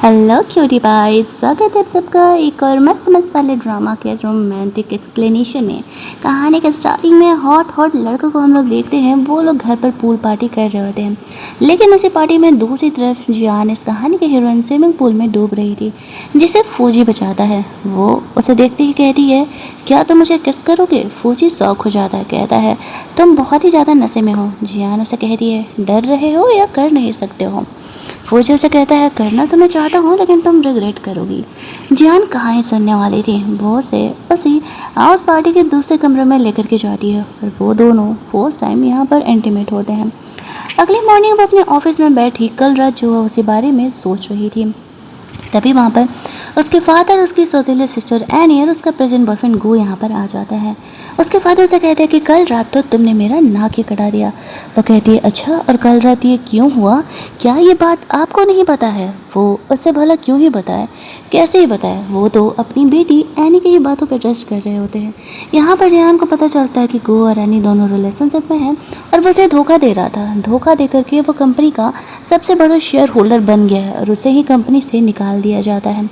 Hello cutie pie, स्वागत है आप सबका एक और मस्त मस्त वाले ड्रामा के रोमांटिक एक्सप्लेनेशन में। कहानी के स्टार्टिंग में हॉट हॉट लड़कों को हम लोग देखते हैं। वो लोग घर पर पूल पार्टी कर रहे होते हैं, लेकिन उसी पार्टी में दूसरी तरफ जियान इस कहानी के हीरोइन स्विमिंग पूल में डूब रही थी, जिसे फौजी बचाता है। वो उसे देखते ही कहती है, क्या तुम मुझे किस करोगे? फौजी शौक हो जाता है, कहता है तुम बहुत ही ज़्यादा नशे में हो। जियान उसे कहती है, डर रहे हो या कर नहीं सकते हो? फौजी से कहता है, करना तो मैं चाहता हूँ लेकिन तुम रिग्रेट करोगी। जियान कहानी सुनने वाली थी, वो उसे उसी हाउस पार्टी के दूसरे कमरे में लेकर के जाती है और वो दोनों फर्स्ट टाइम यहाँ पर इंटीमेट होते हैं। अगली मॉर्निंग वो अपने ऑफिस में बैठी कल रात जो है उसी बारे में सोच रही थी। तभी वहाँ पर उसके फादर, उसकी सौतेली सिस्टर एनी और उसका प्रेजेंट बॉयफ्रेंड गो यहाँ पर आ जाता है। उसके फादर से कहते हैं कि कल रात तो तुमने मेरा नाक ही कटा दिया। वो कहती है, अच्छा और कल रात ये क्यों हुआ? क्या ये बात आपको नहीं पता है? वो उससे भला क्यों ही बताए, कैसे ही बताए? वो तो अपनी बेटी एनी की ही बातों पर ट्रस्ट कर रहे होते हैं। यहाँ पर जियान को पता चलता है कि गो और एनी दोनों रिलेशनशिप में हैं और वो उसे धोखा दे रहा था। धोखा दे करके वो कंपनी का सबसे बड़ा शेयर होल्डर बन गया है और उसे ही कंपनी से निकाल दिया जाता है।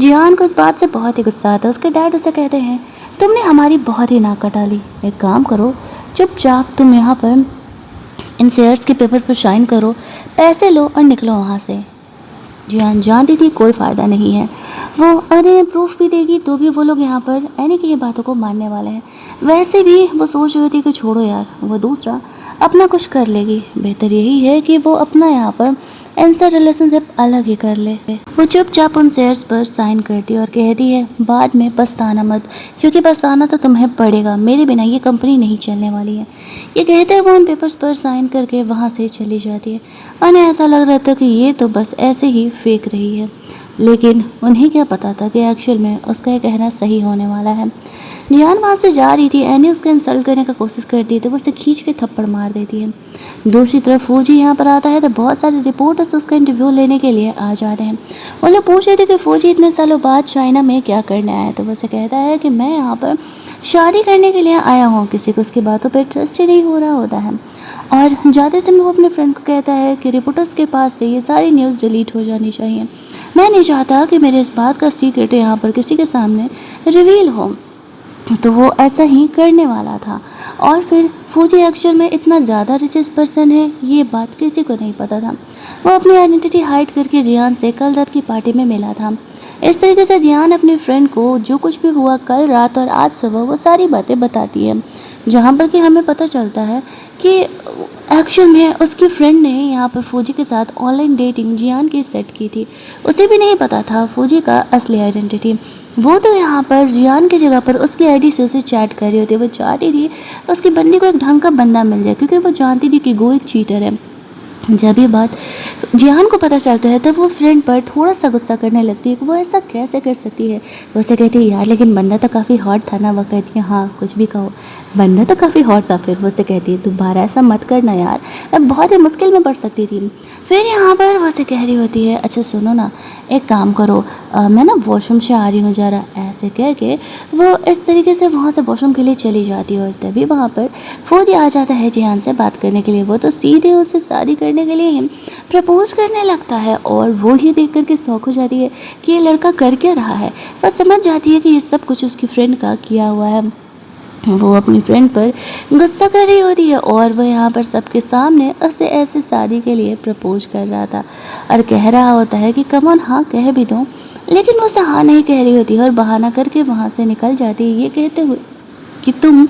जियान को इस बात से बहुत ही गुस्सा आता है। उसके डैड उसे कहते हैं, तुमने हमारी बहुत ही नाक कटा ली। एक काम करो, चुपचाप तुम यहाँ पर इन शेयर्स के पेपर पर साइन करो, पैसे लो और निकलो वहाँ से। जियान जानती थी कोई फ़ायदा नहीं है। वो अरे प्रूफ भी देगी तो भी वो लोग यहाँ पर एनी की ये बातों को मानने वाले हैं। वैसे भी वो सोच रही थी कि छोड़ो यार, वो दूसरा अपना कुछ कर लेगी। बेहतर यही है कि वो अपना यहाँ पर इनसे रिलेशनशिप अलग ही कर ले। वो चुपचाप उन शेयर्स पर साइन करती है और कहती है, बाद में पछताना मत, क्योंकि पछताना तो तुम्हें पड़ेगा। मेरे बिना ये कंपनी नहीं चलने वाली है। ये कहते हैं वो उन पेपर्स पर साइन करके वहाँ से चली जाती है। उन्हें ऐसा लग रहा था कि ये तो बस ऐसे ही फेंक रही है, लेकिन उन्हें क्या पता था कि एक्चुअल में उसका ये कहना सही होने वाला है। जियान वहाँ से जा रही थी, एनी उसका इंसल्ट करने का कोशिश करती है तो वो उसे खींच के थप्पड़ मार देती है। दूसरी तरफ फौजी यहाँ पर आता है तो बहुत सारे रिपोर्टर्स उसका इंटरव्यू लेने के लिए आ जा रहे हैं। वो लोग पूछ रहे थे कि फौजी इतने सालों बाद चाइना में क्या करने आया है, तो वो उसे कहता है कि मैं यहाँ पर शादी करने के लिए आया हूँ। किसी को उसकी बातों पर ट्रस्ट ही नहीं हो रहा होता है। और जाते समय वो अपने फ्रेंड को कहता है कि रिपोर्टर्स के पास से ये सारी न्यूज़ डिलीट हो जानी चाहिए। मैं नहीं चाहता कि मेरे इस बात का सीक्रेट यहाँ पर किसी के सामने रिवील हो। तो वो ऐसा ही करने वाला था। और फिर फौजी एक्चुअल में इतना ज़्यादा रिचेस्ट पर्सन है, ये बात किसी को नहीं पता था। वो अपनी आइडेंटिटी हाइड करके जियान से कल रात की पार्टी में मिला था। इस तरीके से जियान अपने फ्रेंड को जो कुछ भी हुआ कल रात और आज सुबह वो सारी बातें बताती है, जहाँ पर कि हमें पता चलता है कि एक्चुअल में उसकी फ्रेंड ने यहाँ पर फौजी के साथ ऑनलाइन डेटिंग जियान की सेट की थी। उसे भी नहीं पता था फौजी का असली आइडेंटिटी। वो तो यहाँ पर जियान की जगह पर उसकी आईडी से उसे चैट कर रही होती। वो चाहती थी उसकी बंदी को एक ढंग का बंदा मिल जाए, क्योंकि वो जानती थी कि वो एक चीटर है। जब ये बात जियान को पता चलता है तो वो फ्रेंड पर थोड़ा सा गुस्सा करने लगती है कि वो ऐसा कैसे कर सकती है। वो उसे कहती है, यार लेकिन बंदा तो काफ़ी हॉट था ना। वो कहती है, हाँ कुछ भी कहो, बंदा तो काफ़ी हॉट था। फिर वो उसे कहती है, दोबारा ऐसा मत करना यार, मैं बहुत ही मुश्किल में पड़ सकती थी। फिर यहाँ पर वो उसे कह रही होती है, अच्छा सुनो ना, एक काम करो, मैं ना वॉशरूम से आ रही हूँ ज़रा। ऐसे कह के वो इस तरीके से वहाँ से वॉशरूम के लिए चली जाती है। और तभी वहाँ पर फौजी आ जाता है जियान से बात करने के लिए। वो तो सीधे उससे शादी करने के लिए ही प्रपोज करने लगता है और वो ही देख करके शौक हो जाती है कि ये लड़का कर क्या रहा है। बस समझ जाती है कि ये सब कुछ उसकी फ्रेंड का किया हुआ है। वो अपनी फ्रेंड पर गुस्सा कर रही होती है और वह यहाँ पर सबके सामने उसे ऐसे शादी के लिए प्रपोज कर रहा था और कह रहा होता है कि कम ऑन हाँ कह भी दो, लेकिन वो उसे हाँ नहीं कह रही होती है और बहाना करके वहाँ से निकल जाती है, ये कहते हुए कि तुम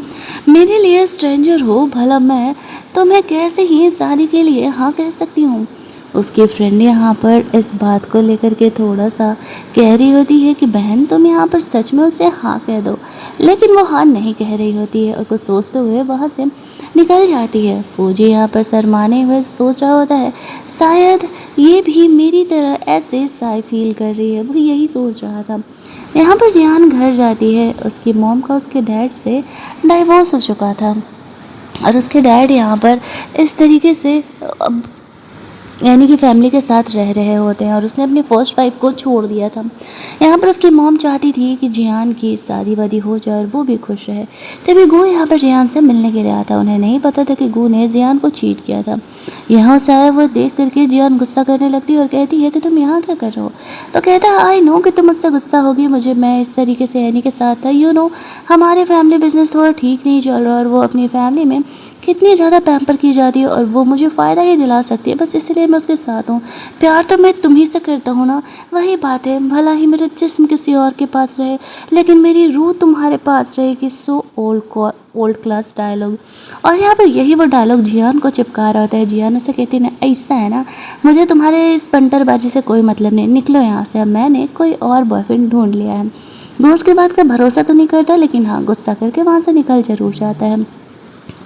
मेरे लिए स्ट्रेंजर हो, भला मैं तुम्हें कैसे ही शादी के लिए हाँ कह सकती हूँ। उसकी फ्रेंड यहाँ पर इस बात को लेकर के थोड़ा सा कह रही होती है कि बहन तुम यहाँ पर सच में उसे हाँ कह दो, लेकिन वो हाँ नहीं कह रही होती है और कुछ सोचते हुए वहाँ से निकल जाती है। फौजी यहाँ पर शर्माने हुए सोच रहा होता है, शायद ये भी मेरी तरह ऐसे साई फील कर रही है। वो यही सोच रहा था। यहाँ पर जियान घर जाती है। उसकी मॉम का उसके डैड से डाइवोर्स हो चुका था और उसके डैड यहाँ पर इस तरीके से यानी कि फैमिली के साथ रह रहे होते हैं और उसने अपनी फर्स्ट वाइफ को छोड़ दिया था। यहाँ पर उसकी मॉम चाहती थी कि जियान की शादी वादी हो जाए और वो भी खुश रहे। तभी गू यहाँ पर जियान से मिलने के लिए आता। उन्हें नहीं पता था कि गू ने जियान को चीट किया था। यहाँ से आया वो देख करके जियान गुस्सा करने लगती है और कहती है कि तुम यहाँ क्या कर रहे हो। तो कहता है आई नो कि तुम मुझसे गुस्सा होगी, मुझे मैं इस तरीके से एनी के साथ था, यू नो हमारे फैमिली बिजनेस थोड़ा ठीक नहीं चल रहा और वो अपनी फैमिली में कितनी ज़्यादा पैम्पर की जाती है और वो मुझे फ़ायदा ही दिला सकती है, बस इसलिए मैं उसके साथ हूँ। प्यार तो मैं तुम्ही से करता हूँ ना, वही बात है, भला ही मेरा जिस्म किसी और के पास रहे लेकिन मेरी रूह तुम्हारे पास रहेगी। So old class dialogue. और यहाँ पर यही वो डायलॉग जियान को चिपका रहा होता है। जियान उसे कहती है ऐसा है ना, मुझे तुम्हारे इस पंटरबाजी से कोई मतलब नहीं, निकलो यहाँ से, अब मैंने कोई और बॉयफ्रेंड ढूंढ लिया है। वो उसके बाद का भरोसा तो नहीं करता लेकिन हाँ गुस्सा करके वहाँ से निकल जरूर जाता है।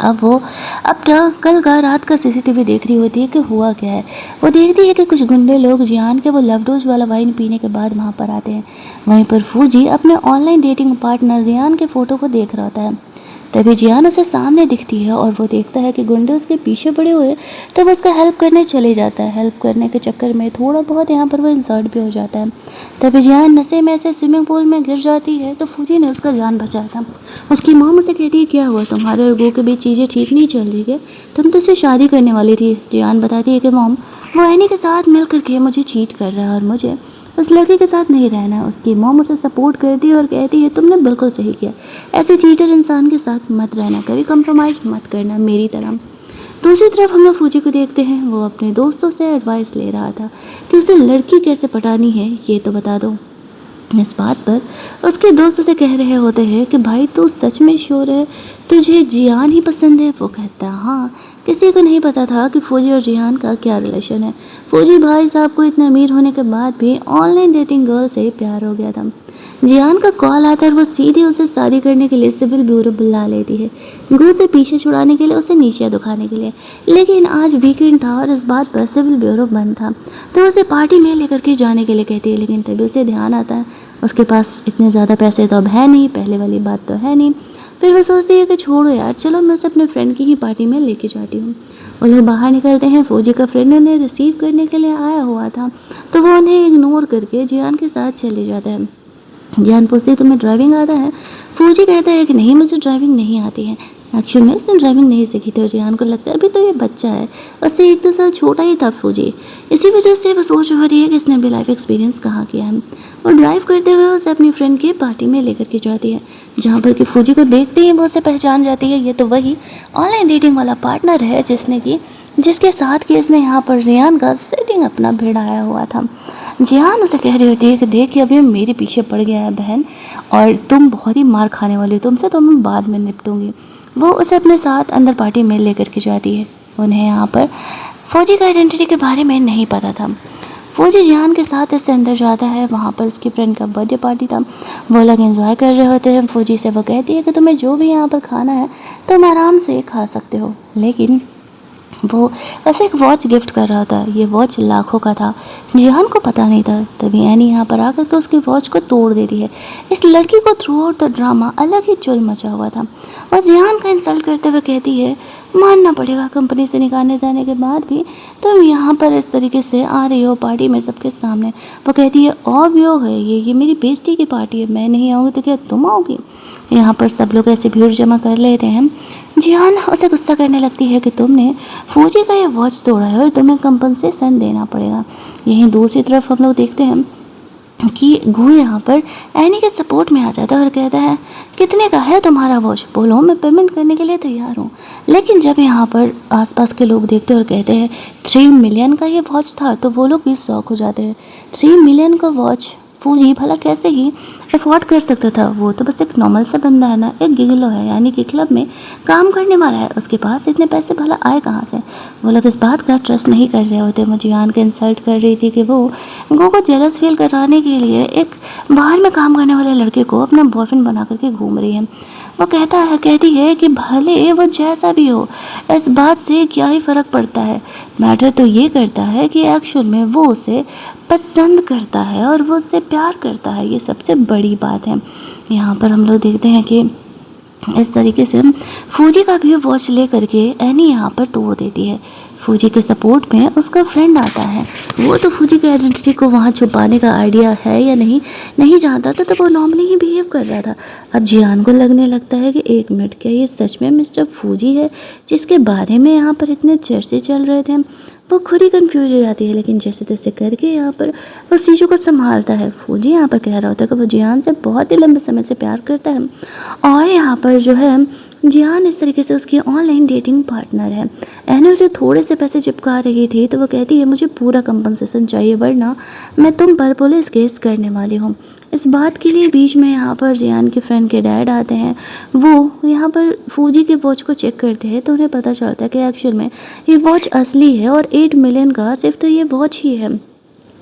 अब वो अपना कल का रात का सीसीटीवी देख रही होती है कि हुआ क्या है। वो देखती है कि कुछ गुंडे लोग जियान के वो लव डोज वाला वाइन पीने के बाद वहाँ पर आते हैं। वहीं पर फूजी अपने ऑनलाइन डेटिंग पार्टनर जियान के फ़ोटो को देख रहा होता है। तभी जियान उसे सामने दिखती है और वो देखता है कि गुंडे उसके पीछे पड़े हुए, तो वो उसका हेल्प करने चले जाता है। हेल्प करने के चक्कर में थोड़ा बहुत यहाँ पर वो इंसर्ट भी हो जाता है। तभी जियान नशे में ऐसे स्विमिंग पूल में गिर जाती है तो फूजी ने उसका जान बचाया था। उसकी मॉम उसे कहती है क्या हुआ, तुम्हारे और गो के बीच चीज़ें ठीक नहीं चल रही है, तुम तो उससे शादी करने वाली थी। जियान बताती है कि मॉम वो एनी के साथ मिल करके मुझे चीट कर रहा है और मुझे उस लड़के के साथ नहीं रहना है। उसकी मॉम उसे सपोर्ट करती है और कहती है तुमने बिल्कुल सही किया, ऐसे चीटर इंसान के साथ मत रहना, कभी कंप्रोमाइज़ मत करना मेरी तरह। दूसरी तरफ हम लोग फूजी को देखते हैं। वो अपने दोस्तों से एडवाइस ले रहा था कि उसे लड़की कैसे पटानी है ये तो बता दो। इस बात पर उसके दोस्त उसे कह रहे होते हैं कि भाई तू सच में श्योर है, तुझे जियान ही पसंद है। वो कहता है हाँ, किसी को नहीं पता था कि फौजी और जियान का क्या रिलेशन है। फौजी भाई साहब को इतने अमीर होने के बाद भी ऑनलाइन डेटिंग गर्ल से प्यार हो गया था। जियान का कॉल आता है और वो सीधे उसे शादी करने के लिए सिविल ब्यूरो बुला लेती है, गुरु से पीछे छुड़ाने के लिए, उसे नीचे दिखाने के लिए। लेकिन आज वीकेंड था और इस बात पर सिविल ब्यूरो बंद था, तो उसे पार्टी में लेकर के जाने के लिए कहती है। लेकिन तभी उसे ध्यान आता है उसके पास इतने ज़्यादा पैसे तो अब है नहीं, पहले वाली बात तो है नहीं। फिर वो सोचती है कि छोड़ो यार, चलो मैं उसे अपने फ्रेंड की ही पार्टी में लेके जाती हूँ। वो लोग बाहर निकलते हैं। फौजी का फ्रेंड उन्हें रिसीव करने के लिए आया हुआ था, तो वो उन्हें इग्नोर करके जियान के साथ चले जाता है। जियान पूछती है तुम्हें ड्राइविंग आता है। फौजी कहता है कि नहीं, मुझे ड्राइविंग नहीं आती है। एक्चुअल में उसने ड्राइविंग नहीं सीखी थी और जियान को लगता है अभी तो ये बच्चा है, उससे 1-2 साल छोटा ही था फौजी। इसी वजह से वो सोच रही है कि इसने अभी लाइफ एक्सपीरियंस कहाँ किया है। वो ड्राइव करते हुए उसे अपनी फ्रेंड की पार्टी में लेकर के जाती है, जहाँ पर कि फौजी को देखते ही वो उसे पहचान जाती है। ये तो वही ऑनलाइन डेटिंग वाला पार्टनर है जिसके साथ कि इसने यहाँ पर जियान का सेटिंग अपना भिड़ाया हुआ था। जियान उसे कह रही होती है कि देख कि अभी मेरे पीछे पड़ गया है बहन, और तुम बहुत ही मार खाने वाली हो, तुमसे तो मैं बाद में निपटूंगी। वो उसे अपने साथ अंदर पार्टी में लेकर के जाती है। उन्हें यहाँ पर फौजी का आइडेंटिटी के बारे में नहीं पता था। फौजी जियान के साथ इससे अंदर जाता है। वहाँ पर उसकी फ्रेंड का बर्थडे पार्टी था, वो लोग एंजॉय कर रहे होते हैं। फौजी से वो कहती है कि तुम्हें जो भी यहाँ पर खाना है तुम आराम से खा सकते हो, लेकिन वो बस एक वॉच गिफ्ट कर रहा था। ये वॉच लाखों का था, जियान को पता नहीं था। तभी एनी यहाँ पर आकर के उसकी वॉच को तोड़ देती है। इस लड़की को थ्रू आउट द ड्रामा अलग ही चुल मचा हुआ था। और जियान का इंसल्ट करते हुए कहती है मानना पड़ेगा, कंपनी से निकालने जाने के बाद भी तुम यहाँ पर इस तरीके से आ रही हो पार्टी में सबके सामने। वो कहती है ऑब्वियो है, ये मेरी बेइज्जती की पार्टी है, मैं नहीं आऊँगी तो क्या तुम आओगी। यहाँ पर सब लोग ऐसे भीड़ जमा कर लेते हैं। जियान उसे गुस्सा करने लगती है कि तुमने फौजी का ये वॉच तोड़ा है और तुम्हें कंपनसेशन देना पड़ेगा। यहीं दूसरी तरफ हम लोग देखते हैं कि गू यहाँ पर एनी के सपोर्ट में आ जाता है और कहता है कितने का है तुम्हारा वॉच, बोलो मैं पेमेंट करने के लिए तैयार हूँ। लेकिन जब यहाँ पर आसपास के लोग देखते हैं और कहते हैं 3 मिलियन का ये वॉच था, तो वो लोग भी शॉक हो जाते हैं। 3 मिलियन का वॉच फौजी भला कैसे ही अफोर्ड कर सकता था। वो तो बस एक नॉर्मल सा बंदा है ना, एक गिगलो है, यानी कि क्लब में काम करने वाला है, उसके पास इतने पैसे भला आए कहाँ से। वो लोग इस बात का ट्रस्ट नहीं कर रहे होते। मुझे जियान को इंसल्ट कर रही थी कि वो गो को जेलस फील कराने के लिए एक बाहर में काम करने वाले लड़के को अपना बॉयफ्रेंड बना करके घूम रही है। वो कहती है कि भले वो जैसा भी हो, इस बात से क्या ही फ़र्क पड़ता है, मैटर तो ये करता है कि एक्चुअल में वो उसे पसंद करता है और वो उससे प्यार करता है, ये सबसे बड़ी बात है। यहाँ पर हम लोग देखते हैं कि इस तरीके से फौजी का भी वॉच ले करके एनी यहाँ पर तोड़ देती है। फौजी के सपोर्ट में उसका फ्रेंड आता है। वो तो फौजी की आइडेंटिटी को वहाँ छुपाने का आइडिया है या नहीं जानता था, तो वो नॉर्मली ही बिहेव कर रहा था। अब जियान को लगने लगता है कि एक मिनट, क्या ये सच में मिस्टर फौजी है जिसके बारे में यहाँ पर इतने चर्चे चल रहे थे। वो खुद ही कंफ्यूज हो जाती है, लेकिन जैसे तैसे करके यहाँ पर वो चीज़ों को संभालता है। फौजी यहाँ पर कह रहा होता है कि वो जियान से बहुत ही लंबे समय से प्यार करता है, और यहाँ पर जो है जियान इस तरीके से उसकी ऑनलाइन डेटिंग पार्टनर है। एनी उसे थोड़े से पैसे चिपका रही थी, तो वो कहती है मुझे पूरा कंपनसेशन चाहिए, वरना मैं तुम पर पुलिस केस करने वाली हूँ। इस बात के लिए बीच में यहाँ पर जियान के फ्रेंड के डैड आते हैं। वो यहाँ पर फौजी के वॉच को चेक करते हैं, तो उन्हें पता चलता है कि एक्चुअल में ये वॉच असली है और 8 मिलियन का सिर्फ तो ये वॉच ही है।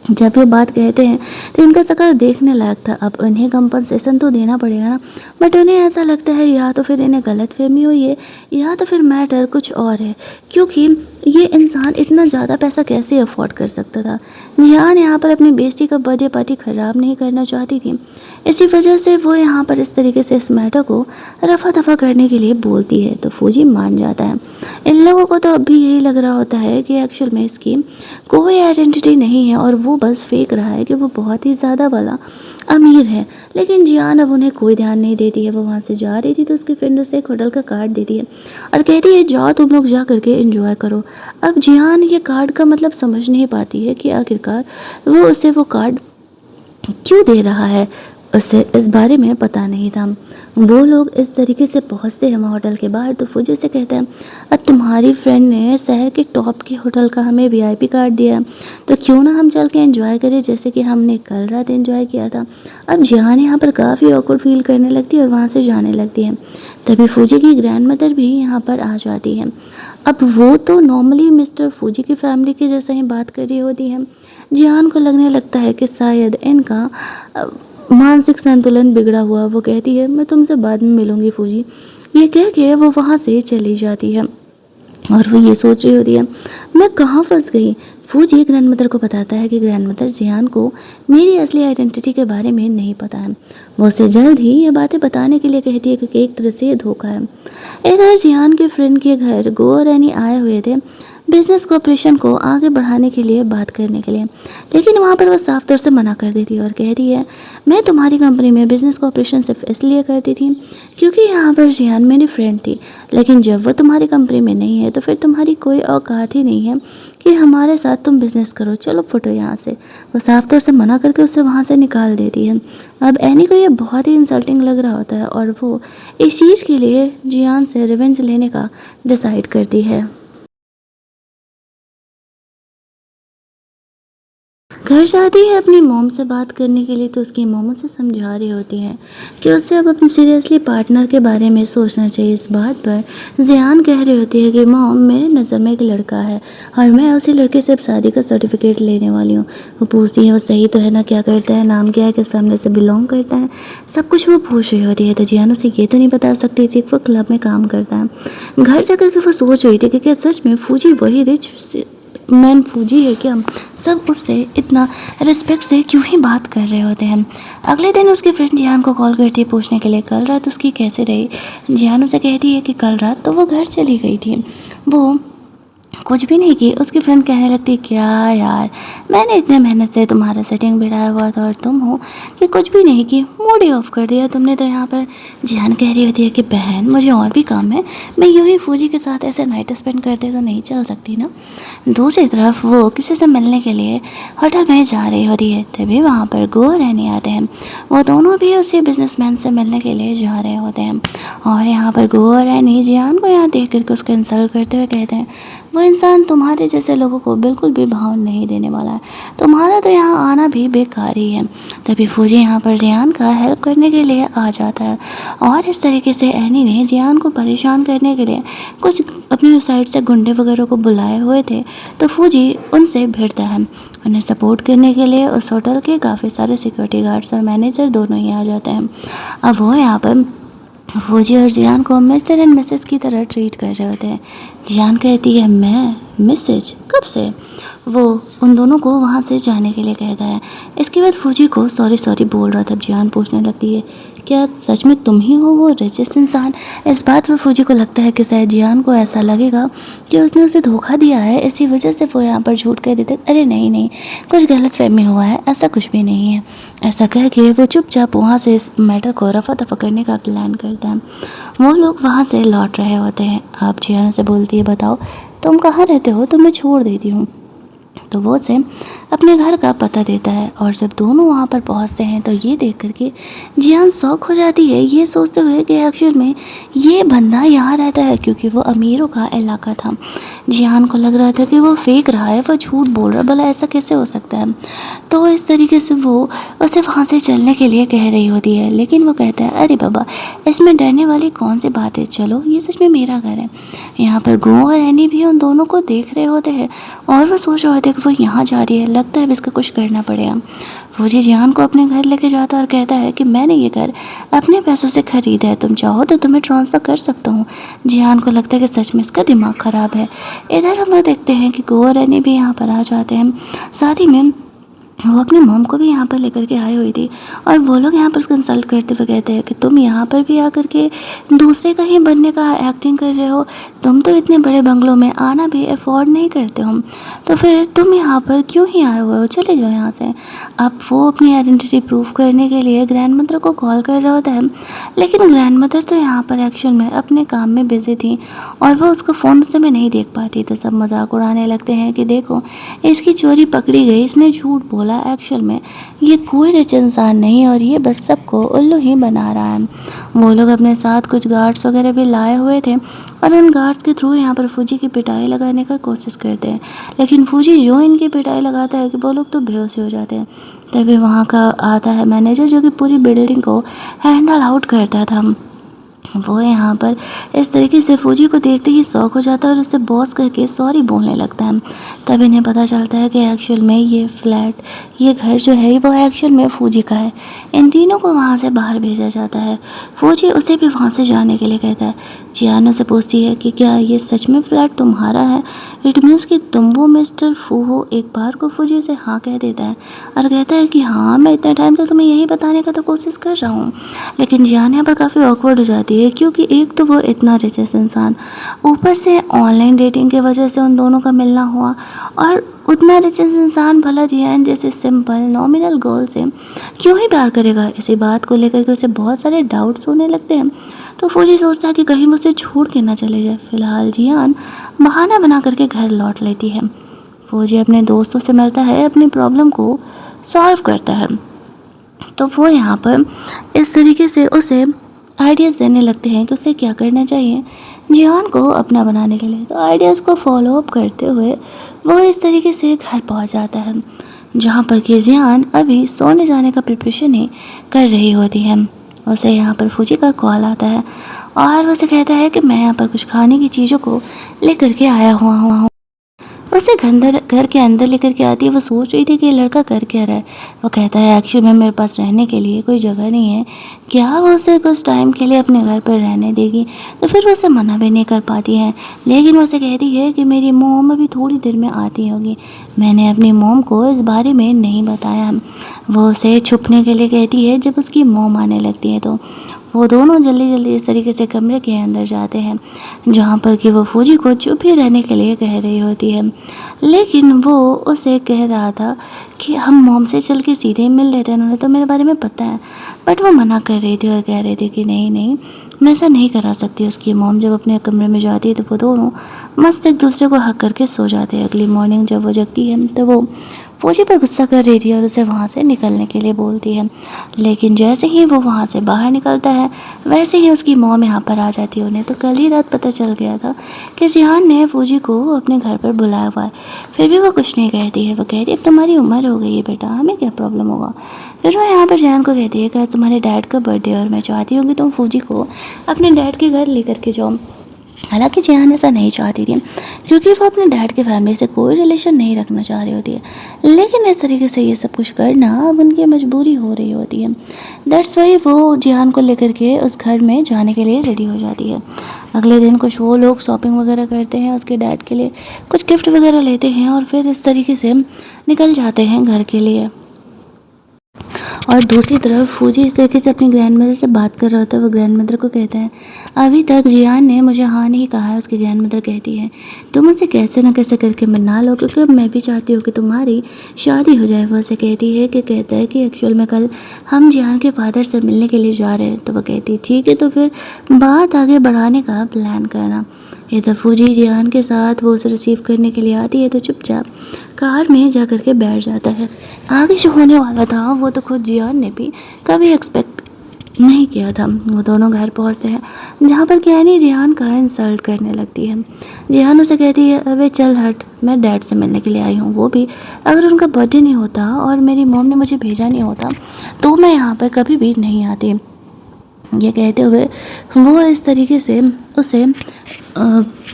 जब ये बात कहते हैं तो इनका शक्ल देखने लायक था। अब उन्हें कंपनसेशन तो देना पड़ेगा ना, बट उन्हें ऐसा लगता है या तो फिर इन्हें गलतफहमी हुई है या तो फिर मैटर कुछ और है, क्योंकि ये इंसान इतना ज़्यादा पैसा कैसे अफोर्ड कर सकता था। जियान यहाँ पर अपनी बेइज्जती का बर्थडे पार्टी ख़राब नहीं करना चाहती थी, इसी वजह से वो यहाँ पर इस तरीके से इस मैटर को रफा दफा करने के लिए बोलती है, तो फौजी मान जाता है। इन लोगों को तो अब भी यही लग रहा होता है कि एक्चुअल में इसकी कोई आइडेंटिटी नहीं है और वो बस फेंक रहा है कि वो बहुत ही ज़्यादा वाला अमीर है। लेकिन जियान अब उन्हें कोई ध्यान नहीं देती है। वो वहाँ से जा रही थी तो उसकी फ्रेंड उसे एक होटल का कार्ड देती है और कहती है जाओ तुम लोग जा करके एंजॉय करो। अब जियान ये कार्ड का मतलब समझ नहीं पाती है कि आखिरकार वो उसे वो कार्ड क्यों दे रहा है, उसे इस बारे में पता नहीं था। वो लोग इस तरीके से पहुंचते हैं वहाँ होटल के बाहर, तो फौजी से कहते हैं अब तुम्हारी फ्रेंड ने शहर के टॉप के होटल का हमें वीआईपी कार्ड दिया है, तो क्यों ना हम चल के एंजॉय करें जैसे कि हमने कल रात एंजॉय किया था। अब जियान यहाँ पर काफ़ी ऑकवर्ड फील करने लगती है और वहाँ से जाने लगती है। तभी फौजी की ग्रैंड मदर भी यहाँ पर आ जाती है। अब वो तो नॉर्मली मिस्टर फौजी की फैमिली की जैसे ही बात कर रही होती है। जियान को लगने लगता है कि शायद इनका मानसिक संतुलन बिगड़ा हुआ। वो कहती है मैं तुमसे बाद में मिलूंगी फौजी। ये कह के वो वहाँ से चली जाती है और वो ये सोच रही होती है मैं कहाँ फंस गई। फौजी ग्रैंड मदर को बताता है कि ग्रैंड मदर जियान को मेरी असली आइडेंटिटी के बारे में नहीं पता है। वो उसे जल्द ही ये बातें बताने के लिए कहती है क्योंकि एक तरह से ये धोखा है। इधर जियान के फ्रेंड के घर गो और एनी आए हुए थे बिजनेस कोऑपरेशन को आगे बढ़ाने के लिए बात करने के लिए, लेकिन वहाँ पर वो साफ तौर से मना कर देती है और कह रही है मैं तुम्हारी कंपनी में बिजनेस कोऑपरेशन सिर्फ इसलिए करती थी क्योंकि यहाँ पर जियान मेरी फ्रेंड थी, लेकिन जब वो तुम्हारी कंपनी में नहीं है तो फिर तुम्हारी कोई औकात ही नहीं है कि हमारे साथ तुम बिज़नेस करो, चलो फुटो यहाँ से। वो साफ तौर से मना करके उसे वहाँ से निकाल देती है। अब एनी को ये बहुत ही इंसल्टिंग लग रहा होता है और वो इस चीज़ के लिए जियान से रिवेंज लेने का डिसाइड करती है। घर जाती है अपनी मॉम से बात करने के लिए, तो उसकी मॉम उसे समझा रही होती है कि उसे अब अपने सीरियसली पार्टनर के बारे में सोचना चाहिए। इस बात पर जियान कह रही होती है कि मॉम मेरे नज़र में एक लड़का है और मैं उसी लड़के से अब शादी का सर्टिफिकेट लेने वाली हूँ। वो पूछती है वो सही तो है ना, क्या करता है, नाम क्या है, किस फैमिली से बिलोंग करता है, सब कुछ वो पूछ रही होती है। तो जियान उसे ये तो नहीं बता सकती थी वो क्लब में काम करता है। घर जाकर के वो सोच रही थी कि क्या सच में फौजी वही रिच मैन फौजी है क्या, सब उससे इतना रिस्पेक्ट से क्यों ही बात कर रहे होते हैं। अगले दिन उसकी फ्रेंड जियान को कॉल करती है पूछने के लिए कल रात उसकी कैसे रही। जियान उसे कहती है कि कल रात तो वो घर चली गई थी, वो कुछ भी नहीं की। उसकी फ्रेंड कहने लगती क्या यार मैंने इतने मेहनत से तुम्हारा सेटिंग बिठाया हुआ था और तुम हो कि कुछ भी नहीं की, मूड ही ऑफ कर दिया तुमने तो यहाँ पर। जियान कह रही होती है कि बहन मुझे और भी काम है, मैं यूँ ही फौजी के साथ ऐसे नाइट स्पेंड करते तो नहीं चल सकती ना। दूसरी तरफ वो किसी से मिलने के लिए होटल में जा रही होती है, तभी वहाँ पर गो और एनी आते हैं। वो दोनों भी उसी बिजनेसमैन से मिलने के लिए जा रहे होते हैं और यहाँ पर गो और एनी जियान को यहाँ देख करके उसको इंसल्ट करते हुए कहते हैं वो इंसान तुम्हारे जैसे लोगों को बिल्कुल भी भाव नहीं देने वाला है, तुम्हारा तो यहाँ आना भी बेकार ही है। तभी फौजी यहाँ पर जियान का हेल्प करने के लिए आ जाता है और इस तरीके से एनी ने जियान को परेशान करने के लिए कुछ अपनी साइड से गुंडे वगैरह को बुलाए हुए थे, तो फौजी उनसे भिड़ता है। उन्हें सपोर्ट करने के लिए उस होटल के काफ़ी सारे सिक्योरिटी गार्ड्स और मैनेजर दोनों ही आ जाते हैं। अब वो यहाँ पर फौजी और जियान को मिस्टर एंड मिसेस की तरह ट्रीट कर रहे होते हैं। जियान कहती है मैं मैसेज कब से? वो उन दोनों को वहाँ से जाने के लिए कहता है। इसके बाद फौजी को सॉरी बोल रहा था। जियान पूछने लगती है, क्या सच में तुम ही हो वो रिचेस्ट इंसान? इस बात पर फौजी को लगता है कि शायद जियान को ऐसा लगेगा कि उसने उसे धोखा दिया है, इसी वजह से वो यहाँ पर झूठ कह देते। अरे नहीं, कुछ गलतफहमी हुआ है, ऐसा कुछ भी नहीं है। ऐसा कह के वो चुपचाप वहाँ से इस मैटर को रफा दफा करने का प्लान करता है। वो लोग वहाँ से लौट रहे होते हैं। आप जियान से बोलती है, बताओ तुम कहाँ रहते हो, तो मैं छोड़ देती हूँ। तो वो उसे अपने घर का पता देता है और जब दोनों वहाँ पर पहुँचते हैं तो ये देख करके जियान शौक हो जाती है, ये सोचते हुए कि एक्चुअल में ये बंदा यहाँ रहता है, क्योंकि वो अमीरों का इलाका था। जियान को लग रहा था कि वो फेंक रहा है, वो झूठ बोल रहा है, भला ऐसा कैसे हो सकता है। तो इस तरीके से वो उसे वहाँ से चलने के लिए कह रही होती है, लेकिन वो कहता है, अरे बाबा इसमें डरने वाली कौन सी बात है, चलो ये सच में मेरा घर है। यहाँ पर गो और एनी भी उन दोनों को देख रहे होते हैं और वो सोच रहे होते हैं कि वो यहाँ जा रही है, लगता है इसका कुछ करना पड़ेगा। फौजी जियान को अपने घर लेके जाता है और कहता है कि मैंने ये घर अपने पैसों से ख़रीदा है, तुम चाहो तो तुम्हें ट्रांसफ़र कर सकता हूँ। जियान को लगता है कि सच में इसका दिमाग ख़राब है। इधर हम लोग देखते हैं कि गो और एनी भी यहाँ पर आ जाते हैं। साथ ही में वो अपने मॉम को भी यहाँ पर लेकर के आई हुई थी और वो लोग यहाँ पर उसको इंसल्ट करते हुए कहते हैं कि तुम यहाँ पर भी आकर के दूसरे का ही बनने का एक्टिंग कर रहे हो, तुम तो इतने बड़े बंगलों में आना भी अफोर्ड नहीं करते हो, तो फिर तुम यहाँ पर क्यों ही आए हुए हो, चले जाओ यहाँ से। अब वो अपनी आइडेंटिटी प्रूफ करने के लिए ग्रैंड मदर को कॉल कर रहा होता है, लेकिन ग्रैंड मदर तो यहाँ पर एक्चुअल में अपने काम में बिजी थी और वो उसको फ़ोन से में नहीं देख पाती। तो सब मजाक उड़ाने लगते हैं कि देखो इसकी चोरी पकड़ी गई, इसने झूठ बोला, एक्चुअल में ये कोई रिच इंसान नहीं और ये बस सबको उल्लू ही बना रहा है। वो लोग अपने साथ कुछ गार्ड्स वगैरह भी लाए हुए थे और उन गार्ड्स के थ्रू यहाँ पर फौजी की पिटाई लगाने का कोशिश करते हैं, लेकिन फौजी जो इनकी पिटाई लगाता है कि वो लोग तो बेहोश हो जाते हैं। तभी वहाँ का आता है मैनेजर, जो कि पूरी बिल्डिंग को हैंडल आउट करता था। वो यहाँ पर इस तरीके से फौजी को देखते ही शौक हो जाता है और उससे बॉस करके सॉरी बोलने लगता है। तब इन्हें पता चलता है कि एक्चुअल में ये फ्लैट, ये घर जो है वो एक्चुअल में फौजी का है। इन तीनों को वहाँ से बाहर भेजा जाता है। फौजी उसे भी वहाँ से जाने के लिए कहता है। जियान से पूछती है कि क्या ये सच में फ्लैट तुम्हारा है? इट मीन्स कि तुम वो मिस्टर फू हो? एक बार को फौजी से हाँ कह देता है और कहता है कि हाँ, मैं इतने टाइम से तुम्हें यही बताने का तो कोशिश कर रहा हूँ। लेकिन जियान यहाँ पर काफ़ी ऑकवर्ड हो जाती है, क्योंकि एक तो वो इतना रिचेस्ट इंसान, ऊपर से ऑनलाइन डेटिंग की वजह से उन दोनों का मिलना हुआ, और उतना रिचेस्ट इंसान भला जियान जैसे सिंपल नॉमिनल गर्ल से क्यों ही प्यार करेगा। इसी बात को लेकर के उसे बहुत सारे डाउट्स होने लगते हैं। तो फौजी सोचता है कि कहीं मुझसे छोड़ के ना चले जाए। फिलहाल जियान बहाना बना करके घर लौट लेती है। फौजी अपने दोस्तों से मिलता है, अपनी प्रॉब्लम को सॉल्व करता है। तो वो यहाँ पर इस तरीके से उसे आइडियाज़ देने लगते हैं कि उसे क्या करना चाहिए जियान को अपना बनाने के लिए। तो आइडियाज़ को फॉलो अप करते हुए वो इस तरीके से घर पहुंच जाता है, जहां पर कि जियान अभी सोने जाने का प्रिपरेशन ही कर रही होती है। उसे यहाँ पर फौजी का कॉल आता है और उसे कहता है कि मैं यहाँ पर कुछ खाने की चीज़ों को लेकर के आया हुआ हूँ। उसे घर के अंदर लेकर के आती है। वो सोच रही थी कि ये लड़का कर क्या रहा है। वो कहता है एक्चुअली में मेरे पास रहने के लिए कोई जगह नहीं है, क्या वो उसे कुछ टाइम के लिए अपने घर पर रहने देगी? तो फिर वो उसे मना भी नहीं कर पाती है, लेकिन वो उसे कहती है कि मेरी मोम अभी थोड़ी देर में आती होगी, मैंने अपनी मोम को इस बारे में नहीं बताया। वो उसे छुपने के लिए कहती है। जब उसकी मोम आने लगती है तो वो दोनों जल्दी जल्दी इस तरीके से कमरे के अंदर जाते हैं, जहाँ पर कि वो फौजी को चुप ही रहने के लिए कह रही होती है। लेकिन वो उसे कह रहा था कि हम मॉम से चल के सीधे मिल लेते हैं, उन्होंने तो मेरे बारे में पता है। बट वो मना कर रही थी और कह रही थी कि नहीं, मैं ऐसा नहीं करा सकती। उसकी मॉम जब अपने कमरे में जाती है तो वो दोनों मस्त एक दूसरे को हक करके सो जाते हैं। अगली मॉर्निंग जब वो जगती है तो वो फौजी पर गुस्सा कर रही थी और उसे वहाँ से निकलने के लिए बोलती है। लेकिन जैसे ही वो वहाँ से बाहर निकलता है वैसे ही उसकी मॉम यहाँ पर आ जाती है। उन्हें तो कल ही रात पता चल गया था कि जियान ने फौजी को अपने घर पर बुलाया हुआ है, फिर भी वो कुछ नहीं कहती है। वो कहती है तुम्हारी उम्र हो गई है बेटा, हमें क्या प्रॉब्लम होगा। फिर वो यहाँ पर जियान को कहती है कि तुम्हारे डैड का बर्थडे और मैं चाहती हूँ कि तुम फौजी को अपने डैड के घर लेकर के जाओ। हालांकि जियान ऐसा नहीं चाहती थी, क्योंकि वो अपने डैड के फैमिली से कोई रिलेशन नहीं रखना चाह रही होती है, लेकिन इस तरीके से ये सब कुछ करना अब उनकी मजबूरी हो रही होती है। दैट्स वाई वो जियान को लेकर के उस घर में जाने के लिए रेडी हो जाती है। अगले दिन कुछ वो लोग शॉपिंग वगैरह करते हैं, उसके डैड के लिए कुछ गिफ्ट वगैरह लेते हैं और फिर इस तरीके से निकल जाते हैं घर के लिए। और दूसरी तरफ फूजी इस तरीके से अपनी ग्रैंड मदर से बात कर रहा होता है। वो ग्रैंड मदर को कहता है, अभी तक जियान ने मुझे हाँ नहीं कहा है। उसकी ग्रैंड मदर कहती है, तुम मुझसे कैसे ना कैसे करके मना लो, क्योंकि अब मैं भी चाहती हूँ कि तुम्हारी शादी हो जाए। वो उसे कहती है कि कहता है कि एक्चुअल में कल हम जियान के फादर से मिलने के लिए जा रहे हैं। तो वो कहती है, ठीक है, तो फिर बात आगे बढ़ाने का प्लान करना। इधर फूजी जियान के साथ वो उसे रिसीव करने के लिए आती है, तो चुपचाप कार में जा कर के बैठ जाता है। आगे जो होने वाला था वो तो खुद जियान ने भी कभी एक्सपेक्ट नहीं किया था। वो दोनों घर पहुंचते हैं, जहाँ पर कियानी जियान का इंसल्ट करने लगती है। जियान उसे कहती है, अबे चल हट, मैं डैड से मिलने के लिए आई हूँ, वो भी अगर उनका बर्थडे नहीं होता और मेरी मॉम ने मुझे भेजा नहीं होता तो मैं यहाँ पर कभी भी नहीं आती। ये कहते हुए वो इस तरीके से उसे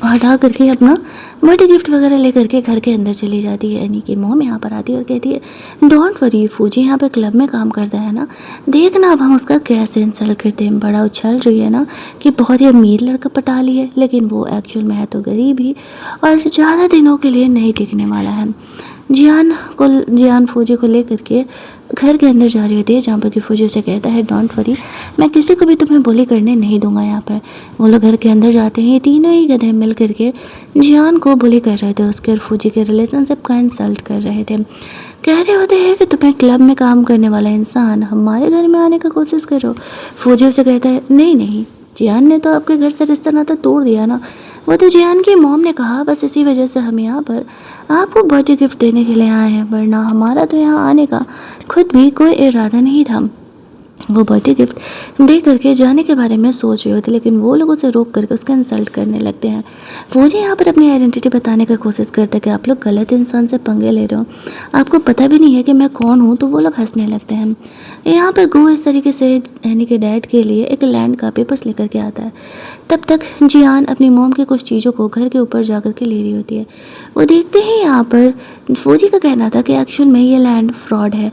हटा करके अपना बर्थडे गिफ्ट वगैरह लेकर के घर के अंदर चली जाती है। एनी की मॉम यहाँ पर आती है और कहती है, डोंट वरी, फूजी यहाँ पे क्लब में काम करता है ना, देखना अब हम उसका कैसे इंसल्ट करते हैं। बड़ा उछल रही है ना कि बहुत ही अमीर लड़का पटा ली है, लेकिन वो एक्चुअल में है तो गरीब ही और ज़्यादा दिनों के लिए नहीं टिकने वाला है। जियान फौजी को लेकर के घर के अंदर जा रही होती है, जहाँ पर कि फौजी उसे कहता है, डोंट वरी, मैं किसी को भी तुम्हें बुली करने नहीं दूंगा। यहाँ पर वो लोग घर के अंदर जाते हैं। ये तीनों ही गधे मिल करके जियान को बुली कर रहे थे, उसके और फौजी के रिलेशनशिप का इंसल्ट कर रहे थे। कह रहे होते हैं कि तुम्हें क्लब में काम करने वाला इंसान हमारे घर में आने का कोशिश करो। फौजी उसे कहता है, नहीं नहीं, जियान ने तो आपके घर से रिश्ता नाता तोड़ दिया ना, वो तो जियान की मॉम ने कहा, बस इसी वजह से हम यहाँ पर आपको बर्थडे गिफ्ट देने के लिए आए हैं, वरना हमारा तो यहाँ आने का खुद भी कोई इरादा नहीं था। वो बर्थडे गिफ्ट दे करके जाने के बारे में सोच रहे होते, लेकिन वो लोग उसे रोक करके उसका इंसल्ट करने लगते हैं। फौजी यहाँ पर अपनी आइडेंटिटी बताने का कोशिश करते हैं कि आप लोग गलत इंसान से पंगे ले रहे हो, आपको पता भी नहीं है कि मैं कौन हूँ। तो वो लोग हंसने लगते हैं। यहाँ पर गो इस तरीके से यानी कि डैड के लिए एक लैंड का पेपर्स लेकर के आता है। तब तक जियान अपनी मॉम की कुछ चीज़ों को घर के ऊपर जा कर के ले रही होती है। वो देखते ही यहाँ पर फौजी का कहना था कि एक्चुअल में ये लैंड फ्रॉड है,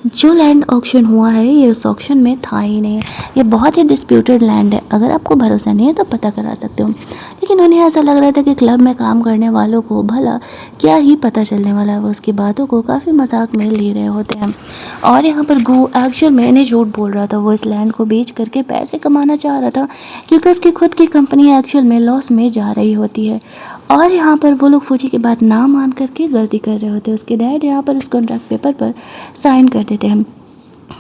जो लैंड ऑक्शन हुआ है ये उस ऑक्शन में था ही नहीं, ये बहुत ही डिस्प्यूटेड लैंड है। अगर आपको भरोसा नहीं है तो पता करा सकते हो। लेकिन उन्हें ऐसा लग रहा था कि क्लब में काम करने वालों को भला क्या ही पता चलने वाला है। वो उसकी बातों को काफ़ी मजाक में ले रहे होते हैं। और यहाँ पर गू एक्चुअल में इन्हें झूठ बोल रहा था। वो इस लैंड को बेच करके पैसे कमाना चाह रहा था, क्योंकि उसकी खुद की कंपनी एक्चुअल में लॉस में जा रही होती है। और यहाँ पर वो लोग फौजी की बात ना मान करके गलती कर रहे होते हैं। उसके डैड यहाँ पर उस कॉन्ट्रैक्ट पेपर पर साइन कर देते हैं।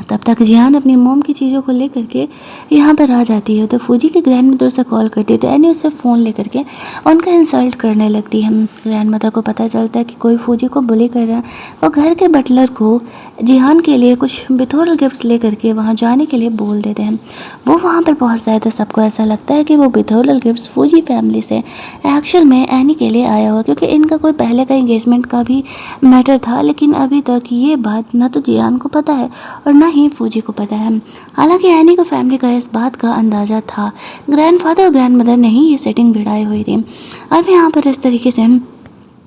तब तक जियान अपनी मॉम की चीज़ों को लेकर के यहाँ पर आ जाती है। तो फौजी के ग्रैंड मदर से कॉल करती है, तो एनी उससे फ़ोन लेकर के उनका इंसल्ट करने लगती है। ग्रैंड मदर को पता चलता है कि कोई फौजी को बुली कर रहा है। वो घर के बटलर को जियान के लिए कुछ बिथोरल गिफ्ट्स लेकर के वहाँ जाने के लिए बोल देते हैं। वो वहाँ पर पहुँच जाए तो सबको ऐसा लगता है कि वो बिथोरल गिफ्ट्स फौजी फैमिली से एक्चुअल में एनी के लिए आया हुआ, क्योंकि इनका कोई पहले का इंगेजमेंट का भी मैटर था। लेकिन अभी तक ये बात ना तो जियान को पता है और ना ही फौजी को पता है। हालांकि एनी को फैमिली का इस बात का अंदाज़ा था। ग्रैंडफादर और ग्रैंड मदर ने ही ये सेटिंग भिड़ाई हुई थी। अब यहाँ पर इस तरीके से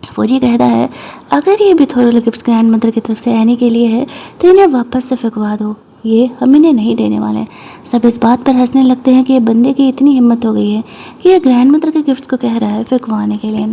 फौजी कहता है, अगर ये बिथोरल गिफ्ट्स ग्रैंड मदर की तरफ से एनी के लिए है तो इन्हें वापस से फेंकवा दो, ये हम इन्हें नहीं देने वाले। सब इस बात पर हंसने लगते हैं कि ये बंदे की इतनी हिम्मत हो गई है कि ये ग्रैंड मदर के गिफ्ट्स को कह रहा है फेंकवाने के लिए।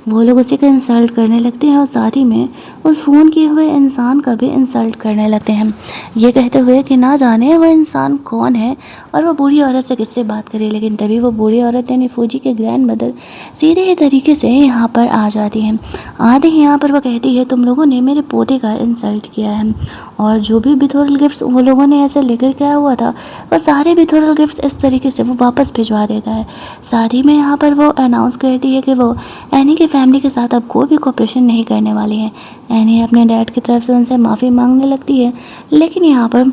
वो लोग उसी का इंसल्ट करने लगते हैं और साथ ही में उस फ़ोन किए हुए इंसान का भी इंसल्ट करने लगते हैं, ये कहते हुए कि ना जाने वो इंसान कौन है और वो बूढ़ी औरत से किससे बात करे। लेकिन तभी वो बूढ़ी औरत यानी फौजी के ग्रैंड मदर सीधे ही तरीके से यहाँ पर आ जाती हैं। आते ही यहाँ पर वो कहती है, तुम लोगों ने मेरे पोते का इंसल्ट किया है, और जो भी बिथोरल गिफ्ट्स वो लोगों ने ऐसे लेकर के आया हुआ था वो सारे बिथोरल गिफ्ट्स इस तरीके से वो वापस भिजवा देता है। साथ ही में यहाँ पर वो अनाउंस करती है कि वो एनी की फैमिली के साथ अब कोई भी कोऑपरेशन नहीं करने वाली है। एनी अपने डैड की तरफ से उनसे माफ़ी मांगने लगती है, लेकिन यहाँ पर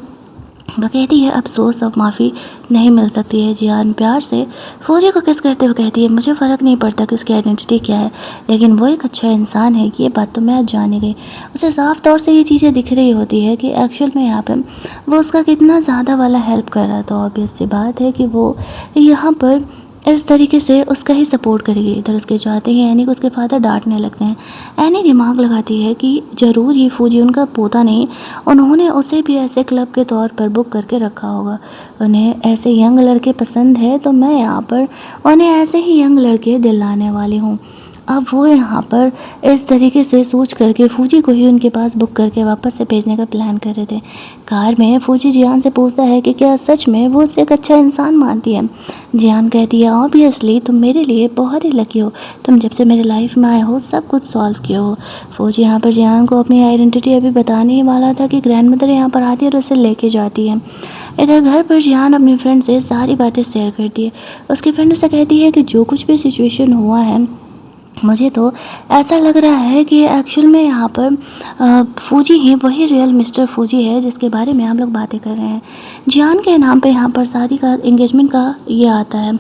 वो कहती है अफसोस अब माफ़ी नहीं मिल सकती है। जियान प्यार से फौजी को किस करते हुए कहती है, मुझे फ़र्क नहीं पड़ता कि उसकी आइडेंटिटी क्या है, लेकिन वो एक अच्छा इंसान है, ये बात तो मैं आज जान ही गई। उसे साफ तौर से ये चीज़ें दिख रही होती है कि एक्चुअल में यहाँ पर वो उसका कितना ज़्यादा वाला हेल्प कर रहा था। ऑब्वियस सी बात है कि वो यहाँ पर इस तरीके से उसका ही सपोर्ट करेगी। इधर उसके जाते ही एनी को उसके फादर डांटने लगते हैं। एनी दिमाग लगाती है कि ज़रूर ही फूजी उनका पोता नहीं, उन्होंने उसे भी ऐसे क्लब के तौर पर बुक करके रखा होगा। उन्हें ऐसे यंग लड़के पसंद है तो मैं यहाँ पर उन्हें ऐसे ही यंग लड़के दिलाने वाली हूँ। अब वो यहाँ पर इस तरीके से सोच करके फूजी को ही उनके पास बुक करके वापस से भेजने का प्लान कर रहे थे। कार में फूजी जियान से पूछता है कि क्या सच में वो उससे एक अच्छा इंसान मानती है। जियान कहती है ऑब्वियसली तुम मेरे लिए बहुत ही लकी हो, तुम जब से मेरे लाइफ में आए हो सब कुछ सॉल्व किया हो। फौजी यहाँ पर जियान को अपनी आइडेंटिटी अभी बताने ही वाला था कि ग्रैंड मदर यहाँ पर आती है और उसे लेके जाती है। इधर घर पर जियान अपनी फ्रेंड से सारी बातें शेयर करती है। उसकी फ्रेंड उसे कहती है कि जो कुछ भी सिचुएशन हुआ है मुझे तो ऐसा लग रहा है कि एक्चुअल में यहाँ पर फूजी ही वही रियल मिस्टर फूजी है जिसके बारे में हम लोग बातें कर रहे हैं। जियान के नाम पे यहाँ पर शादी का एंगेजमेंट का ये आता है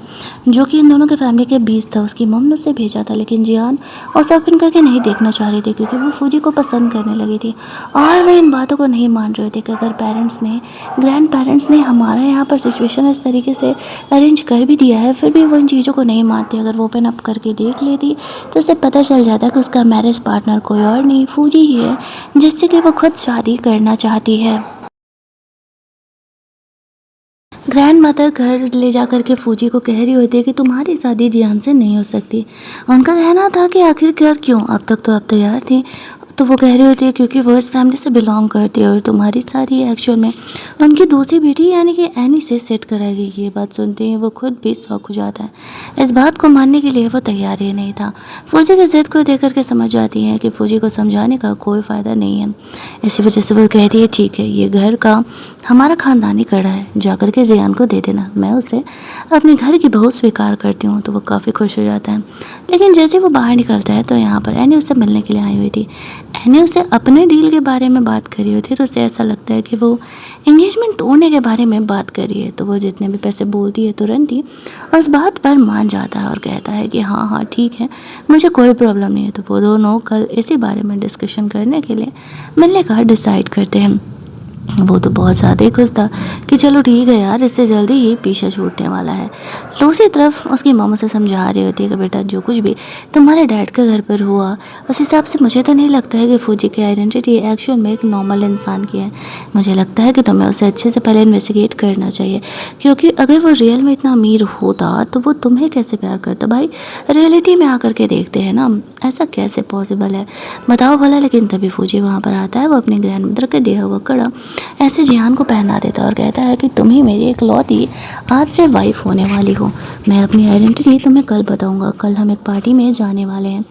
जो कि इन दोनों के फैमिली के बीच था। उसकी मम ने उसे भेजा था लेकिन जियान उसे ओपन करके नहीं देखना चाह रही थी क्योंकि वो फूजी को पसंद करने लगी थी और वे इन बातों को नहीं मान रहे थे कि अगर पेरेंट्स ने ग्रैंड पेरेंट्स ने हमारा यहाँ पर सिचुएशन इस तरीके से अरेंज कर भी दिया है फिर भी वो इन चीज़ों को नहीं मानती। अगर वो ओपन अप करके देख लेती तो उसे पता चल जाता कि उसका मैरिज पार्टनर कोई और नहीं फूजी ही है जिससे कि वो खुद शादी करना चाहती है। ग्रैंड मदर घर ले जा कर के फूजी को कह रही होती है कि तुम्हारी शादी जियान से नहीं हो सकती। उनका कहना था कि आखिरकार क्यों, अब तक तो आप तैयार थी। तो वो कह रही होती है क्योंकि वो इस फैमिली से बिलोंग करती है और तुम्हारी शादी एक्चुअल में उनकी दूसरी बेटी यानी कि एनी से सेट कराई गई। ये बात सुनते ही वो खुद भी शॉक हो जाता है। इस बात को मानने के लिए वो तैयार ही नहीं था। फूजी की जिद को देख करके समझ जाती है कि फूजी को समझाने का कोई फ़ायदा नहीं है। इसी वजह से वो कहती है ठीक है ये घर का हमारा ख़ानदानी कड़ा है, जा कर के जियान को दे देना, मैं उसे अपने घर की बहू स्वीकार करती हूँ। तो वो काफ़ी खुश हो जाता है। लेकिन जैसे वो बाहर निकलता है तो यहाँ पर एनी उससे मिलने के लिए आई हुई थी। एनी उससे अपने डील के बारे में बात कर रही होती है और उसे ऐसा लगता है कि वो एंगेजमेंट तोड़ने के बारे में बात कर रही है। तो वो जितने भी पैसे बोलती है तुरंत ही उस बात पर मान जाता है और कहता है कि हाँ हाँ ठीक है, मुझे कोई प्रॉब्लम नहीं है। तो वो दोनों कल इसी बारे में डिस्कशन करने के लिए मिलने का डिसाइड करते हैं। वो तो बहुत ज़्यादा ही खुश था कि चलो ठीक है यार, इससे जल्दी ही पीछा छूटने वाला है। दूसरी तरफ उसकी मम्मा से समझा रही होती है कि बेटा जो कुछ भी तुम्हारे डैड के घर पर हुआ उस हिसाब से मुझे तो नहीं लगता है कि फूजी की आइडेंटिटी एक्चुअल में एक नॉर्मल इंसान की है। मुझे लगता है कि तुम्हें उसे अच्छे से पहले इन्वेस्टिगेट करना चाहिए क्योंकि अगर वो रियल में इतना अमीर होता तो वो तुम्हें कैसे प्यार करता। भाई रियलिटी में आकर के देखते हैं ना, ऐसा कैसे पॉसिबल है बताओ भला। लेकिन तभी फूजी वहाँ पर आता है। वो अपनी ग्रैंड मदर का दिया हुआ कड़ा ऐसे जियान को पहना देता और कहता है कि तुम ही मेरी इकलौती आज से वाइफ होने वाली हो। मैं अपनी आइडेंटिटी तुम्हें कल बताऊंगा, कल हम एक पार्टी में जाने वाले हैं।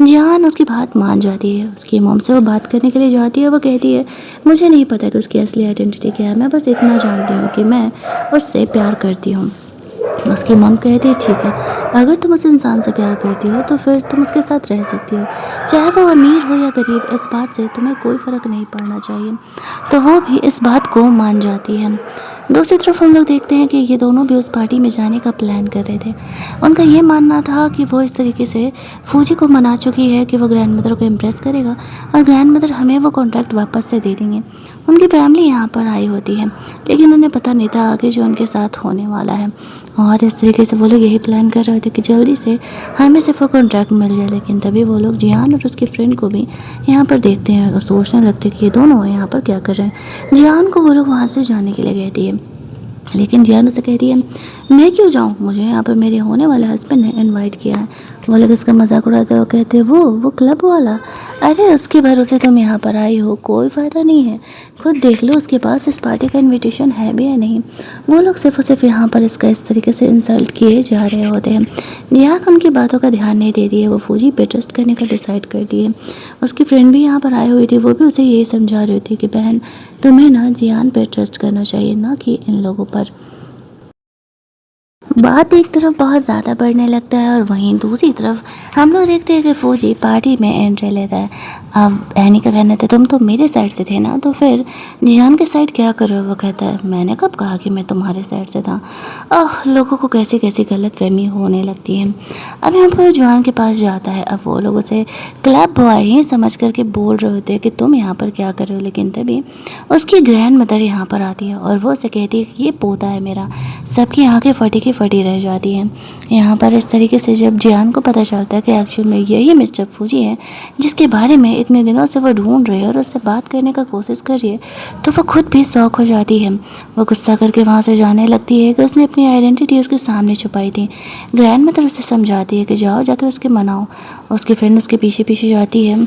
जियान उसकी बात मान जाती है। उसकी मॉम से वो बात करने के लिए जाती है। वो कहती है मुझे नहीं पता कि उसकी असली आइडेंटिटी क्या है, मैं बस इतना जानती हूँ कि मैं उससे प्यार करती हूँ। उसकी मॉम कहती है ठीक है, अगर तुम उस इंसान से प्यार करती हो तो फिर तुम उसके साथ रह सकती हो, चाहे वो अमीर हो या गरीब, इस बात से तुम्हें कोई फ़र्क नहीं पड़ना चाहिए। तो वो भी इस बात को मान जाती है। दूसरी तरफ हम लोग देखते हैं कि ये दोनों भी उस पार्टी में जाने का प्लान कर रहे थे। उनका ये मानना था कि वो इस तरीके से फूजी को मना चुकी है कि वो ग्रैंड मदर को इम्प्रेस करेगा और ग्रैंड मदर हमें वो कॉन्ट्रैक्ट वापस से दे देंगे। उनकी फैमिली यहाँ पर आई होती है लेकिन उन्हें पता नहीं था आगे जो उनके साथ होने वाला है और इस तरीके से वो लोग यही प्लान कर रहे थे कि जल्दी से हमें सिर्फ वो कॉन्ट्रैक्ट मिल जाए। लेकिन तभी वो लोग जियान और उसकी फ्रेंड को भी यहाँ पर देखते हैं और सोचने लगते हैं कि ये दोनों यहाँ पर क्या कर रहे हैं। जियान को वो लोग वहाँ से जाने के लिए कहती है लेकिन जियान उसे कहती है मैं क्यों जाऊँ, मुझे यहाँ पर मेरे होने वाले हस्बैंड ने इनवाइट किया है। वो लोग इसका मजाक उड़ाते हो कहते हैं वो क्लब वाला, अरे उसके भरोसे तुम यहाँ पर आई हो, कोई फ़ायदा नहीं है, खुद देख लो उसके पास इस पार्टी का इनविटेशन है भी या नहीं। वो लोग सिर्फ और सिर्फ यहाँ पर इसका इस तरीके से इंसल्ट किए जा रहे होते हैं। जियान उनकी बातों का ध्यान नहीं दे रही है। वो फौजी पे ट्रस्ट करने का डिसाइड करती है। उसकी फ्रेंड भी यहाँ पर आई हुई थी, वो भी उसे यही समझा रही थी कि बहन तुम्हें ना जियान पे ट्रस्ट करना चाहिए, ना कि इन लोगों पर। बात एक तरफ बहुत ज़्यादा बढ़ने लगता है और वहीं दूसरी तरफ हम लोग देखते हैं कि फौजी पार्टी में एंट्री लेता है। अब एनी का कहना था तुम तो मेरे साइड से थे ना, तो फिर जियान के साइड क्या कर रहे हो। वो कहता है मैंने कब कहा कि मैं तुम्हारे साइड से था। लोगों को कैसी कैसी गलतफहमी होने लगती है। अब यहाँ पर जियान के पास जाता है। अब वो लोग उसे क्लब बॉय ही समझ करके बोल रहे होते हैं कि तुम यहाँ पर क्या कर रहे हो। लेकिन तभी उसकी ग्रैंड मदर यहाँ पर आती है और वो उसे कहती है कि ये पोता है मेरा। सबकी आंखें फटी की फटी रह जाती है। यहाँ पर इस तरीके से जब जियान को पता चलता है कि एक्चुअल में यही मिस्टर फूजी है जिसके बारे में इतने दिनों से वो ढूंढ रही है और उससे बात करने का कोशिश कर रही है, तो वो खुद भी शॉक हो जाती है। वो गुस्सा करके वहाँ से जाने लगती है कि उसने अपनी आइडेंटिटी उसके सामने छुपाई थी। ग्रैंड मदर उसे समझाती है कि जाओ जाकर उसके मनाओ। उसकी फ्रेंड उसके पीछे पीछे जाती है,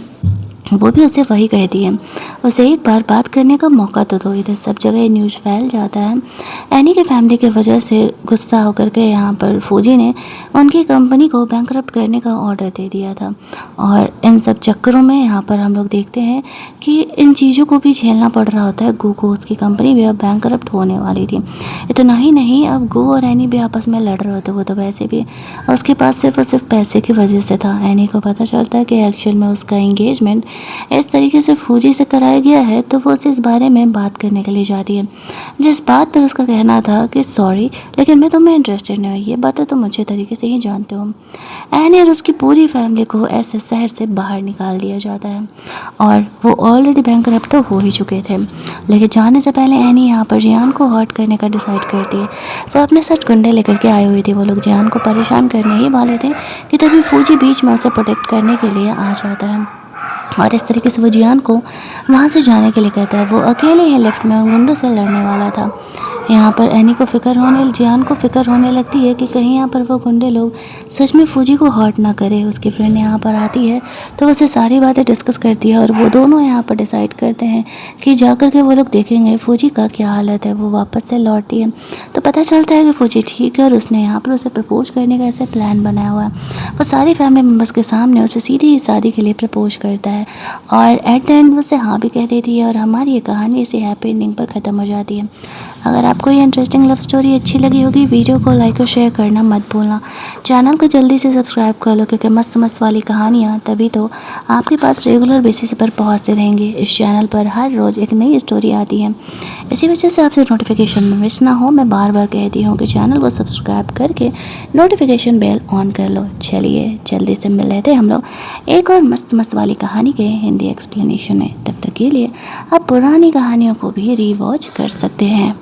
वो भी उसे वही कहती है, उसे एक बार बात करने का मौका तो दो। इधर सब जगह ये न्यूज़ फैल जाता है। एनी के फैमिली की वजह से गुस्सा होकर के यहाँ पर फौजी ने उनकी कंपनी को बैंकरप्ट करने का ऑर्डर दे दिया था। और इन सब चक्करों में यहाँ पर हम लोग देखते हैं कि इन चीज़ों को भी झेलना पड़ रहा होता है गो को। उसकी कंपनी भी अब बैंकरप्ट होने वाली थी। इतना ही नहीं, अब गो और एनी भी आपस में लड़ रहे होते। वो तो वैसे भी उसके पास सिर्फ और सिर्फ पैसे की वजह से था। एनी को पता चलता है कि एक्चुअल में उसका एंगेजमेंट इस तरीके से फौजी से कराया गया है, तो वो उसे इस बारे में बात करने के लिए जाती है, जिस बात पर उसका कहना था कि सॉरी लेकिन मैं तुम्हें इंटरेस्टेड नहीं हूँ, ये बातें तुम अच्छे तरीके से ही जानते हो। एनी और उसकी पूरी फैमिली को ऐसे शहर से बाहर निकाल दिया जाता है और वो ऑलरेडी बैंकरप्ट तो हो ही चुके थे। लेकिन जाने से पहले एनी यहाँ पर जियान को हर्ट करने का डिसाइड करती है। वो अपने साथ गुंडे लेकर के आए हुए थे। वो लोग जियान को परेशान करने ही वाले थे कि तभी फौजी बीच में उसे प्रोटेक्ट करने के लिए आ जाता है और इस तरीके से वो जियान को वहाँ से जाने के लिए कहता है। वो अकेले ही लिफ्ट में उन गुंडों से लड़ने वाला था। यहाँ पर एनी को जियान को फिक्र होने लगती है कि कहीं यहाँ पर वो गुंडे लोग सच में फौजी को हर्ट ना करे। उसकी फ्रेंड यहाँ पर आती है तो उसे सारी बातें डिस्कस करती है और वो दोनों यहाँ पर डिसाइड करते हैं कि जाकर के वो लोग देखेंगे फौजी का क्या हालत है। वो वापस से लौटती है तो पता चलता है कि फौजी ठीक है और उसने यहाँ पर उसे प्रपोज करने का ऐसे प्लान बनाया हुआ है। वो सारी फैमिली मेम्बर्स के सामने उसे सीधी ही शादी के लिए प्रपोज करता है और एट द एंड उसे हाँ भी कह देती है और हमारी ये कहानी इसी हैप्पी एंडिंग पर ख़त्म हो जाती है। अगर आपको ये इंटरेस्टिंग लव स्टोरी अच्छी लगी होगी, वीडियो को लाइक और शेयर करना मत भूलना। चैनल को जल्दी से सब्सक्राइब कर लो क्योंकि मस्त मस्त वाली कहानियाँ तभी तो आपके पास रेगुलर बेसिस पर पहुँचते रहेंगे। इस चैनल पर हर रोज़ एक नई स्टोरी आती है। इसी वजह से आपसे नोटिफिकेशन मिस ना हो, मैं बार बार कहती हूँ कि चैनल को सब्सक्राइब करके नोटिफिकेशन बेल ऑन कर लो। चलिए जल्दी से मिल रहे थे हम लोग एक और मस्त मस्त वाली कहानी के हिंदी एक्सप्लेनेशन में। तब तक के लिए आप पुरानी कहानियों को भी रीवॉच कर सकते हैं।